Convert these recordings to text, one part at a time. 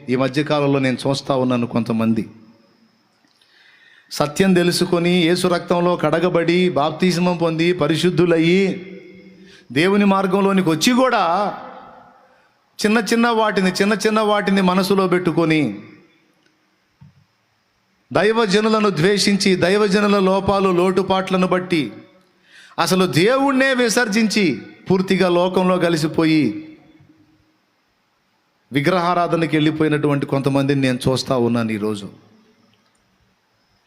ఈ మధ్యకాలంలో నేను చూస్తూ ఉన్నాను. కొంతమంది సత్యం తెలుసుకొని యేసు రక్తంలో కడగబడి బాప్తిస్మం పొంది పరిశుద్ధులయ్యి దేవుని మార్గంలోనికి వచ్చి కూడా చిన్న చిన్న వాటిని మనసులో పెట్టుకొని దైవజనులను ద్వేషించి దైవజనుల లోపాలు లోటుపాట్లను బట్టి అసలు దేవుణ్ణే విసర్జించి పూర్తిగా లోకంలో కలిసిపోయి విగ్రహారాధనకి వెళ్ళిపోయినటువంటి కొంతమందిని నేను చూస్తూ ఉన్నాను. ఈరోజు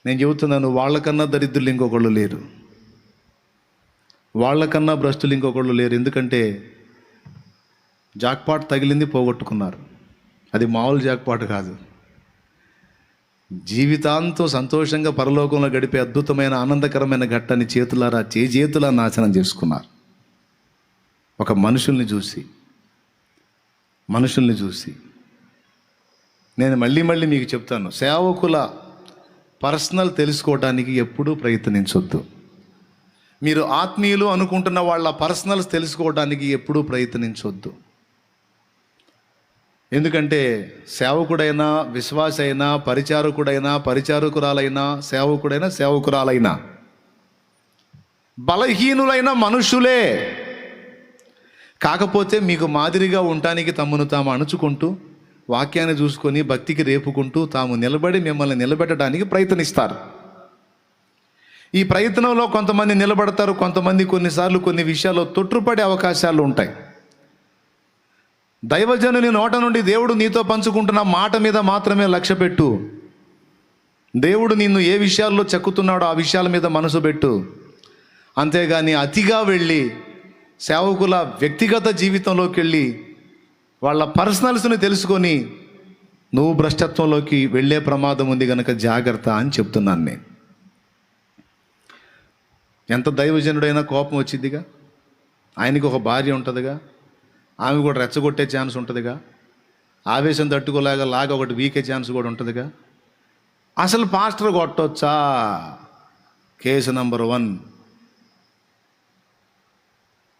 నేను చెబుతున్నాను, వాళ్ళకన్నా దరిద్రులు ఇంకొకళ్ళు లేరు, వాళ్ళకన్నా భ్రష్టులు ఇంకొకళ్ళు లేరు. ఎందుకంటే జాక్పాట్ తగిలింది, పోగొట్టుకున్నారు. అది మామూలు జాక్పాట్ కాదు. జీవితాంతం సంతోషంగా పరలోకంలో గడిపే అద్భుతమైన ఆనందకరమైన ఘట్టాన్ని చేతులా నాశనం చేసుకున్నారు. ఒక మనుషుల్ని చూసి నేను మళ్ళీ మీకు చెప్తాను, సేవకుల పర్సనల్ తెలుసుకోవడానికి ఎప్పుడూ ప్రయత్నించొద్దు. మీరు ఆత్మీయులు అనుకుంటున్న వాళ్ళ పర్సనల్స్ తెలుసుకోవడానికి ఎప్పుడూ ప్రయత్నించొద్దు. ఎందుకంటే సేవకుడైనా, విశ్వాస అయినా, పరిచారకురాలైనా, సేవకురాలైనా బలహీనులైన మనుషులే. కాకపోతే మీకు మాదిరిగా ఉండటానికి తమను తాము అణుచుకుంటూ వాక్యాన్ని చూసుకొని భక్తికి రేపుకుంటూ తాము నిలబడి మిమ్మల్ని నిలబెట్టడానికి ప్రయత్నిస్తారు. ఈ ప్రయత్నంలో కొంతమంది నిలబడతారు, కొంతమంది కొన్నిసార్లు కొన్ని విషయాల్లో తొట్టుపడే అవకాశాలు ఉంటాయి. దైవజనుని నోట నుండి దేవుడు నీతో పంచుకుంటున్న మాట మీద మాత్రమే లక్ష్య పెట్టు. దేవుడు నిన్ను ఏ విషయాల్లో చెక్కుతున్నాడో ఆ విషయాల మీద మనసు పెట్టు. అంతేగాని అతిగా వెళ్ళి సేవకుల వ్యక్తిగత జీవితంలోకి వెళ్ళి వాళ్ళ పర్సనల్స్ని తెలుసుకొని నువ్వు భ్రష్టత్వంలోకి వెళ్ళే ప్రమాదం ఉంది కనుక జాగ్రత్త అని చెప్తున్నాను నేను. ఎంత దైవజనుడైనా కోపం వచ్చిందిగా, ఆయనకి ఒక భార్య ఉంటుందిగా, ఆమె కూడా రెచ్చగొట్టే ఛాన్స్ ఉంటుందిగా, ఆవేశం తట్టుకోలాగా ఒకటి వీకే ఛాన్స్ కూడా ఉంటుందిగా. అసలు పాస్టర్ కొట్టొచ్చా? Case number 1.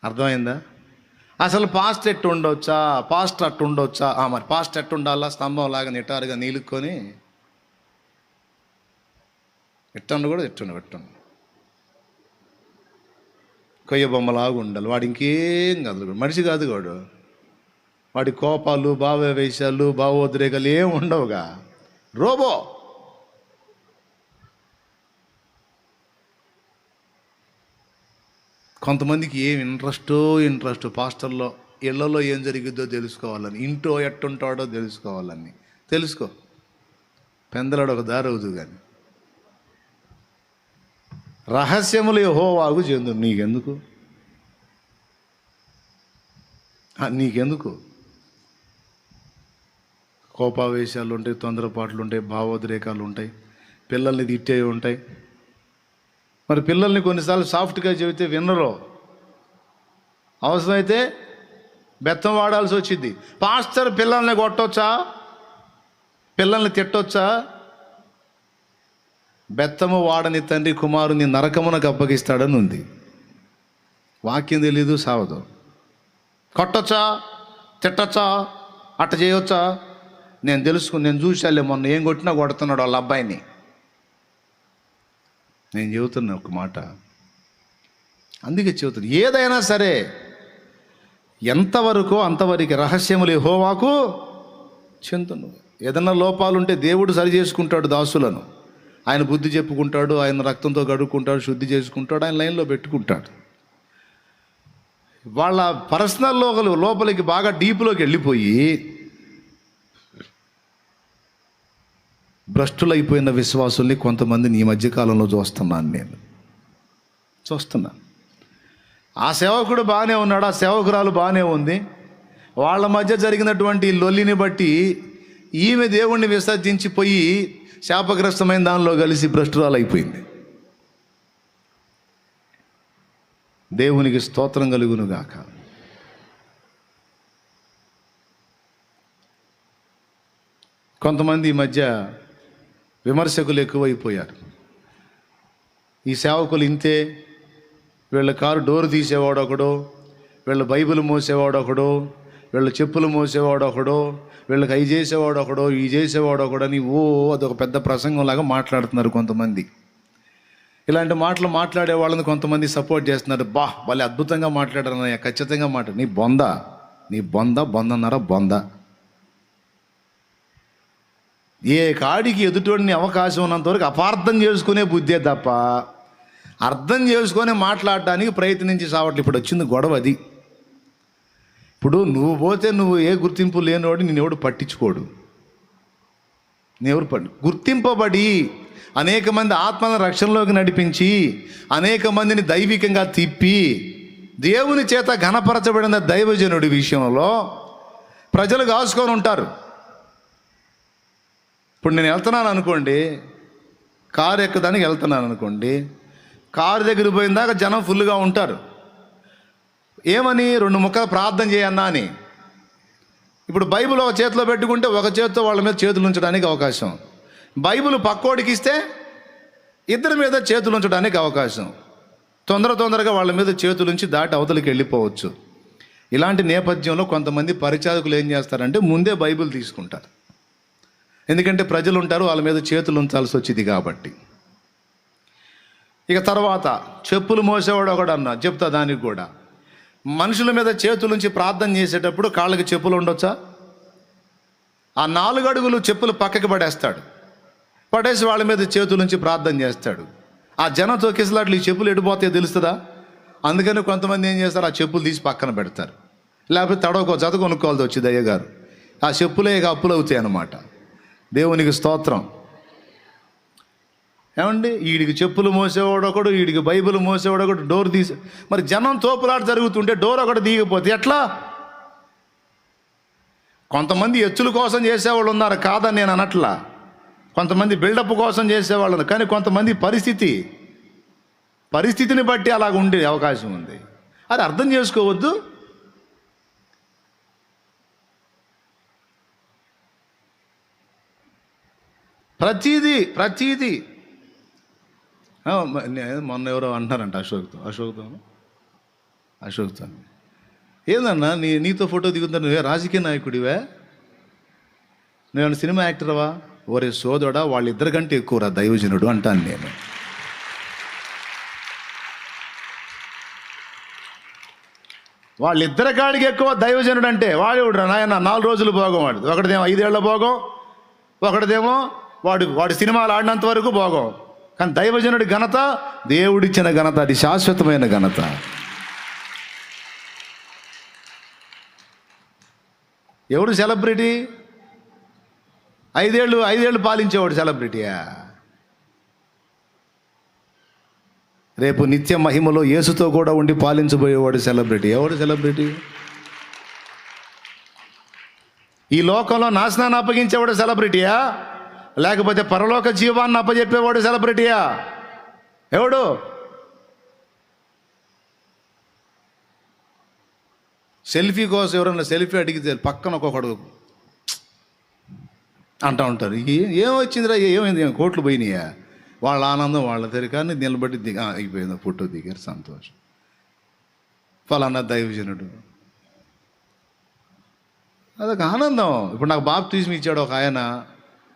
అర్థమైందా? అసలు పాస్టర్ ఎట్టు ఉండొచ్చా? పాస్టర్ అట్టు ఉండొచ్చా? మరి పాస్టర్ ఎట్టు ఉండాలా? స్తంభం లాగా నిటారుగా నీలుక్కొని ఎట్టండు కూడా ఎట్టుండు కొయ్య బొమ్మలాగా ఉండాలి. వాడు ఇంకేం కాదు, మనిషి కాదు వాడు. వాడి కోపాలు, భావవేశాలు, భావోద్రేకాలు ఏం ఉండవుగా, రోబో. కొంతమందికి ఏం ఇంట్రెస్ట్ పాస్టర్లో ఇళ్లలో ఏం జరిగిద్దో తెలుసుకోవాలని, ఇంట్లో ఎట్టుంటాడో తెలుసుకోవాలని. తెలుసుకో, పెందలాడు ఒక దారి అవుతుంది. కానీ రహస్యములు యెహోవాకు చెందు. నీకెందుకు కోపావేశాలు ఉంటాయి, తొందరపాట్లు ఉంటాయి, భావోద్రేకాలు ఉంటాయి, పిల్లల్ని తిట్టే ఉంటాయి. మరి పిల్లల్ని కొన్నిసార్లు సాఫ్ట్గా చెబితే విన్నరో, అవసరమైతే బెత్తం వాడాల్సి వచ్చింది. పాస్టర్ పిల్లల్ని కొట్టొచ్చా? పిల్లల్ని తిట్టొచ్చా? బెత్తము వాడని తండ్రి కుమారుని నరకమునకు అప్పగిస్తాడని ఉంది. వాక్యం తెలీదు, సావదు. కొట్టొచ్చా? తిట్టొచ్చా? అట్ట చేయొచ్చా? నేను చూశాలే, మొన్న ఏం కొట్టినా కొడుతున్నాడు వాళ్ళ అబ్బాయిని. నేను చెబుతున్నా ఒక మాట, అందుకే చెబుతున్నా, ఏదైనా సరే ఎంతవరకు అంతవరకు రహస్యములు యెహోవాకు చెందును. ఏదైనా లోపాలు ఉంటే దేవుడు సరి చేసుకుంటాడు దాసులను. ఆయన బుద్ధి చెప్పుకుంటాడు, ఆయన రక్తంతో కడుక్కుంటాడు, శుద్ధి చేసుకుంటాడు, ఆయన లైన్లో పెట్టుకుంటాడు. వాళ్ళ పర్సనల్ లోపలికి బాగా డీప్లోకి వెళ్ళిపోయి భ్రష్టులైపోయిన విశ్వాసుల్ని కొంతమందిని ఈ మధ్యకాలంలో చూస్తున్నాను. ఆ సేవకుడు బాగానే ఉన్నాడు, ఆ సేవకురాలు బాగానే ఉంది. వాళ్ళ మధ్య జరిగినటువంటి లొల్లిని బట్టి ఈమె దేవుణ్ణి విసర్జించిపోయి శాపగ్రస్తమైన దానిలో కలిసి భ్రష్టురాలు అయిపోయింది. దేవునికి స్తోత్రం కలుగును గాక. కొంతమంది ఈ మధ్య విమర్శకులు ఎక్కువైపోయారు. ఈ సేవకులు ఇంతే, వీళ్ళ కారు డోరు తీసేవాడు ఒకడు, వీళ్ళ బైబిల్ మోసేవాడు ఒకడు, వీళ్ళు చెప్పులు మోసేవాడు ఒకడో, వీళ్ళకి అవి చేసేవాడు ఒకడో, ఈ చేసేవాడు ఒకడని అదొక పెద్ద ప్రసంగంలాగా మాట్లాడుతున్నారు కొంతమంది. ఇలాంటి మాటలు మాట్లాడే వాళ్ళని కొంతమంది సపోర్ట్ చేస్తున్నారు. భలే అద్భుతంగా మాట్లాడారు అన్నయ్య, ఖచ్చితంగా మాట్లాడు. నీ బొందన్నర బొంద. ఏ కాడికి ఎదుటోడిని అవకాశం ఉన్నంత వరకు అపార్థం చేసుకునే బుద్ధే తప్ప అర్థం చేసుకొని మాట్లాడడానికి ప్రయత్నించి సావట్లు. ఇప్పుడు వచ్చింది గొడవ అది. ఇప్పుడు నువ్వు పోతే నువ్వు ఏ గుర్తింపు లేనివాడు నేను ఎవడు పట్టించుకోడు. గుర్తింపబడి అనేక మంది ఆత్మల రక్షణలోకి నడిపించి అనేక మందిని దైవికంగా తిప్పి దేవుని చేత ఘనపరచబడిన దైవజనుడి విషయంలో ప్రజలు కాసుకొని ఉంటారు. ఇప్పుడు నేను వెళ్తున్నాను అనుకోండి, కారు ఎక్కడానికి వెళ్తున్నాను అనుకోండి, కారు దగ్గర పోయిన దాకా జనం ఫుల్గా ఉంటారు. ఏమని 2 ముక్కలు ప్రార్థన చేయన్నా అని. ఇప్పుడు బైబిల్ ఒక చేతిలో పెట్టుకుంటే ఒక చేతితో వాళ్ళ మీద చేతులు ఉంచడానికి అవకాశం, బైబిల్ పక్కోడికి ఇస్తే ఇద్దరి మీద చేతులు ఉంచడానికి అవకాశం. తొందరగా వాళ్ళ మీద చేతులు ఉంచి దాటి అవతలికి వెళ్ళిపోవచ్చు. ఇలాంటి నేపథ్యంలో కొంతమంది పరిచారకులు ఏం చేస్తారంటే ముందే బైబిల్ తీసుకుంటారు. ఎందుకంటే ప్రజలు ఉంటారు, వాళ్ళ మీద చేతులు ఉంచాల్సి వచ్చింది కాబట్టి. ఇక తర్వాత చెప్పులు మోసేవాడు ఒకడు అన్నా చెప్తా. దానికి కూడా మనుషుల మీద చేతులుంచి ప్రార్థన చేసేటప్పుడు కాళ్ళకి చెప్పులు ఉండొచ్చా? ఆ 4 అడుగులు చెప్పులు పక్కకి పడేసి వాళ్ళ మీద చేతులుంచి ప్రార్థన చేస్తాడు. ఆ జనం తోకేసలాట్లు ఈ చెప్పులు ఎడిపోతాయో తెలుస్తుందా? అందుకని కొంతమంది ఏం చేస్తారు, ఆ చెప్పులు తీసి పక్కన పెడతారు. లేకపోతే తడవకో జత కొనుక్కోవాల్సి వచ్చింది అయ్యగారు. ఆ చెప్పులే ఇక అప్పులు అవుతాయి అన్నమాట. దేవునికి స్తోత్రం. ఏమండి, వీడికి చెప్పులు మోసేవాడు ఒకడు, వీడికి బైబిల్ మోసేవాడు ఒకడు. డోర్ తీసి మరి జనం తోపులాట జరుగుతుంటే డోర్ ఒకటి దిగిపోతే ఎట్లా? కొంతమంది ఎచ్చుల కోసం చేసేవాళ్ళు ఉన్నారు, కాదని నేను అనట్లా. కొంతమంది బిల్డప్ కోసం చేసేవాళ్ళు, కానీ కొంతమంది పరిస్థితిని బట్టి అలాగ ఉండే అవకాశం ఉంది. అది అర్థం చేసుకోవద్దు. ప్రతీది మొన్న ఎవరో అంటారంట అశోక్తో ఏందన్నా నీతో ఫోటో దిగుతా, నువ్వే రాజకీయ నాయకుడివే, నువ్వేమన్నా సినిమా యాక్టర్వా? ఓరే సోదరుడా, వాళ్ళిద్దరి కంటే ఎక్కువరా దైవజనుడు అంటాను నేను. వాళ్ళిద్దరి కాడికి ఎక్కువ దైవజనుడు అంటే వాడు నాయన 4 రోజులు భోగం. ఒకటిదేమో 5 ఏళ్ల భోగం, ఒకటిదేమో వాడు సినిమాలు ఆడినంత వరకు భోగం. కానీ దైవజనుడి ఘనత, దేవుడిచ్చిన ఘనత, అది శాశ్వతమైన ఘనత. ఎవడు సెలబ్రిటీ? 5 ఏళ్ళు పాలించేవాడు సెలబ్రిటీయా? రేపు నిత్య మహిమలో యేసుతో కూడా ఉండి పాలించబోయేవాడు సెలబ్రిటీ. ఎవడు సెలబ్రిటీ? ఈ లోకంలో నాశనాన్ని అప్పగించేవాడు సెలబ్రిటీయా? లేకపోతే పరలోక జీవాన్ని అప్పచెప్పేవాడు సెలబ్రిటీయా? ఎవడు? సెల్ఫీ కోసం ఎవరన్నా సెల్ఫీ అడిగితే పక్కన ఒక్కొక్కడు అంటూ ఉంటారు. ఏమొచ్చిందిరా, ఏమైంది, కోట్లు పోయినాయా? వాళ్ళ ఆనందం వాళ్ళ తెరికాన్ని నిలబడి అయిపోయింది, ఫోటో దిగారు, సంతోషం. ఫలానా దైవజనుడు, అదొక ఆనందం. ఇప్పుడు నాకు బాప్తిజం ఇచ్చాడు ఒక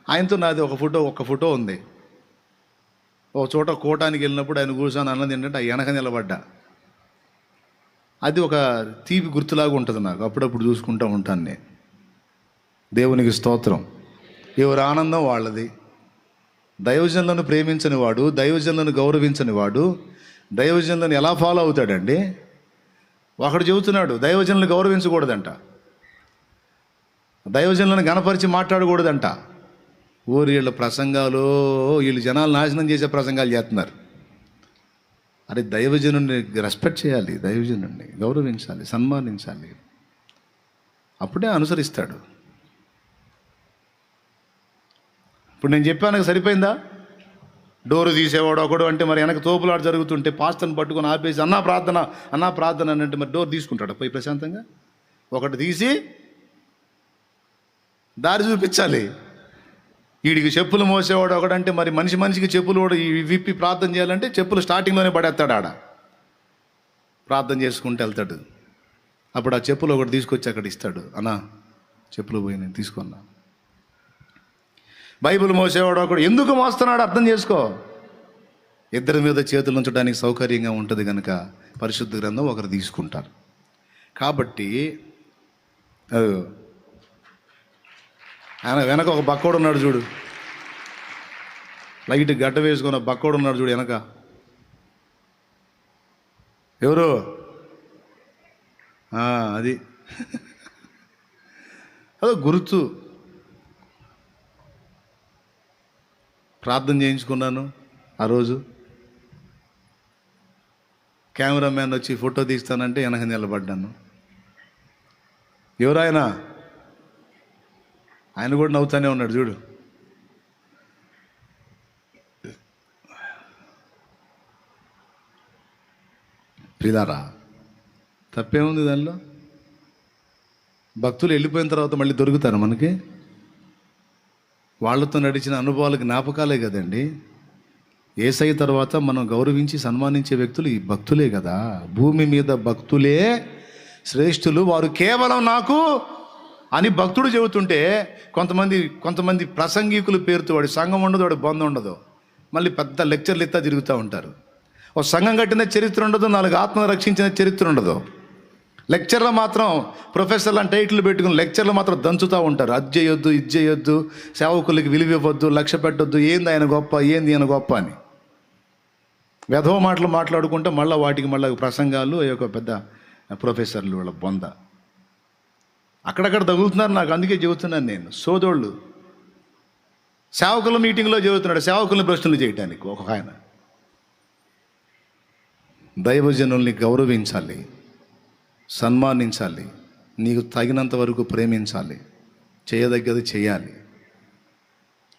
ఆయనతో నాది ఒక ఫోటో ఉంది. ఒక చోట కోటానికి వెళ్ళినప్పుడు ఆయన కూర్చొని అన్నది ఏంటంటే ఆ వెనక నిలబడ్డా. అది ఒక తీపి గుర్తులాగా ఉంటుంది నాకు, అప్పుడప్పుడు చూసుకుంటూ ఉంటాను నేను. దేవునికి స్తోత్రం. ఎవరి ఆనందం వాళ్ళది. దైవజనులను ప్రేమించని వాడు, దైవజనులను గౌరవించని వాడు దైవజనులను ఎలా ఫాలో అవుతాడండి? ఒకడు చెబుతున్నాడు దైవజనులను గౌరవించకూడదంట, దైవజనులను గణపరిచి మాట్లాడకూడదంట. వీళ్ళ ప్రసంగాలు, వీళ్ళు జనాలు నాశనం చేసే ప్రసంగాలు చేస్తున్నారు. అరే, దైవజనుడిని రెస్పెక్ట్ చేయాలి, దైవజనుడిని గౌరవించాలి, సన్మానించాలి, అప్పుడే అనుసరిస్తాడు. ఇప్పుడు నేను చెప్పాను సరిపోయిందా? డోరు తీసేవాడు ఒకడు అంటే మరి వెనక తోపులాట జరుగుతుంటే పాస్టర్ని పట్టుకొని ఆపేసి అన్నా ప్రార్థన అని అంటే మరి డోర్ తీసుకుంటాడు పోయి ప్రశాంతంగా? ఒకటి తీసి దారి చూపించాలి. వీడికి చెప్పులు మోసేవాడు ఒకడంటే మరి మనిషికి చెప్పులు విప్పి ప్రార్థన చేయాలంటే చెప్పులు స్టార్టింగ్లోనే పడేస్తాడు, ఆడ ప్రార్థన చేసుకుంటూ వెళ్తాడు. అప్పుడు ఆ చెప్పులు ఒకటి తీసుకొచ్చి అక్కడ ఇస్తాడు. అన్నా చెప్పులు పోయి నేను తీసుకున్నా. బైబిల్ మోసేవాడు ఒకడు ఎందుకు మోస్తున్నాడు అర్థం చేసుకో. ఇద్దరి మీద చేతులు ఉంచడానికి సౌకర్యంగా ఉంటుంది కనుక పరిశుద్ధ గ్రంథం ఒకరు తీసుకుంటారు. కాబట్టి ఆయన వెనక ఒక బక్కోడు ఉన్నాడు చూడు, లైట్ గడ్డ వేసుకున్న బక్కోడు ఉన్నాడు చూడు వెనక. ఎవరు? అది అదో గుర్తు. ప్రార్థన చేయించుకున్నాను ఆ రోజు. కెమెరామ్యాన్ వచ్చి ఫోటో తీస్తానంటే వెనక నిలబడ్డాను. ఎవరు ఆయన? ఆయన కూడా నవ్వుతానే ఉన్నాడు చూడు. ప్రియులారా, తప్పేముంది దానిలో? భక్తులు వెళ్ళిపోయిన తర్వాత మళ్ళీ దొరుకుతారు మనకి. వాళ్ళతో నడిచిన అనుభవాలు జ్ఞాపకాలే కదండి. యేసయ్య తర్వాత మనం గౌరవించి సన్మానించే వ్యక్తులు ఈ భక్తులే కదా. భూమి మీద భక్తులే శ్రేష్ఠులు, వారు కేవలం నాకు అని భక్తుడు చెబుతుంటే కొంతమంది ప్రసంగికుల పేరుతో వాడి సంఘం ఉండదు, వాడి బంధం ఉండదు, మళ్ళీ పెద్ద లెక్చర్లు ఎత్తా తిరుగుతూ ఉంటారు. ఒక సంఘం కట్టిన చరిత్ర ఉండదు, 4 ఆత్మను రక్షించిన చరిత్ర ఉండదు. లెక్చర్లో మాత్రం ప్రొఫెసర్లు అని టైటిల్ పెట్టుకుని లెక్చర్లు మాత్రం దంచుతూ ఉంటారు. అది చేయొద్దు, ఇది చేయొద్దు, సేవకులకి విలువ ఇవ్వద్దు, లక్ష్య పెట్టొద్దు, ఏంది ఆయన గొప్ప, ఏంది ఆయన గొప్ప అని వెధవ మాటలు మాట్లాడుకుంటే మళ్ళీ వాటికి మళ్ళీ ప్రసంగాలు ఒక పెద్ద ప్రొఫెసర్లు వాళ్ళ బొంద అక్కడక్కడ తగులుతున్నారు. నాకు అందుకే చెబుతున్నాను నేను, సోదోళ్ళు సేవకుల మీటింగ్లో చెబుతున్నాడు సేవకులను ప్రశ్నలు చేయడానికి. ఒక ఆయన దైవజనుల్ని గౌరవించాలి, సన్మానించాలి, నీకు తగినంత వరకు ప్రేమించాలి, చేయదగ్గది చేయాలి.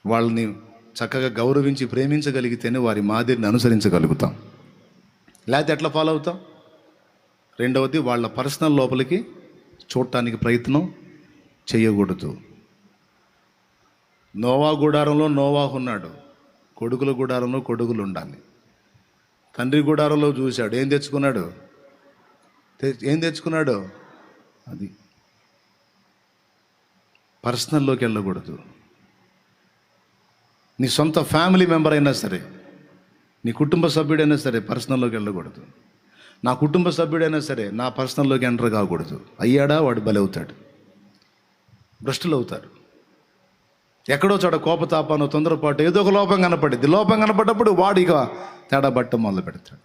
వాళ్ళని చక్కగా గౌరవించి ప్రేమించగలిగితేనే వారి మాదిరిని అనుసరించగలుగుతాం. లేకపోతే ఎట్లా ఫాలో అవుతాం? రెండవది, వాళ్ళ పర్సనల్ లోపలికి చూడటానికి ప్రయత్నం చేయకూడదు. నోవా గుడారంలో నోవాహు ఉన్నాడు, కొడుకుల గుడారంలో కొడుకులు ఉండాలి. తండ్రి గుడారంలో చూశాడు, ఏం తెచ్చుకున్నాడు? అది పర్సనల్లోకి వెళ్ళకూడదు. నీ సొంత ఫ్యామిలీ మెంబర్ అయినా సరే, నీ కుటుంబ సభ్యుడైనా సరే పర్సనల్లోకి వెళ్ళకూడదు. నా కుటుంబ సభ్యుడైనా సరే నా పర్సనల్లోకి ఎంటర్ కాకూడదు. అయ్యాడా వాడు బలవుతాడు, భ్రష్టులు అవుతారు. ఎక్కడో చోట కోపతాపాను, తొందరపాటు, ఏదో ఒక లోపం కనపడింది. లోపం కనపడ్డప్పుడు వాడు ఇక తేడా బట్టం మొదలు పెడతాడు.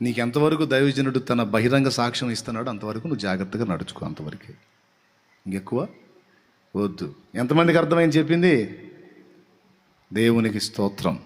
నీకు ఎంతవరకు దైవజనుడు తన బహిరంగ సాక్ష్యం ఇస్తున్నాడు అంతవరకు నువ్వు జాగ్రత్తగా నడుచుకో, అంతవరకే, ఇంకెక్కువ వద్దు. ఎంతమందికి అర్థమైంది చెప్పింది? దేవునికి స్తోత్రం.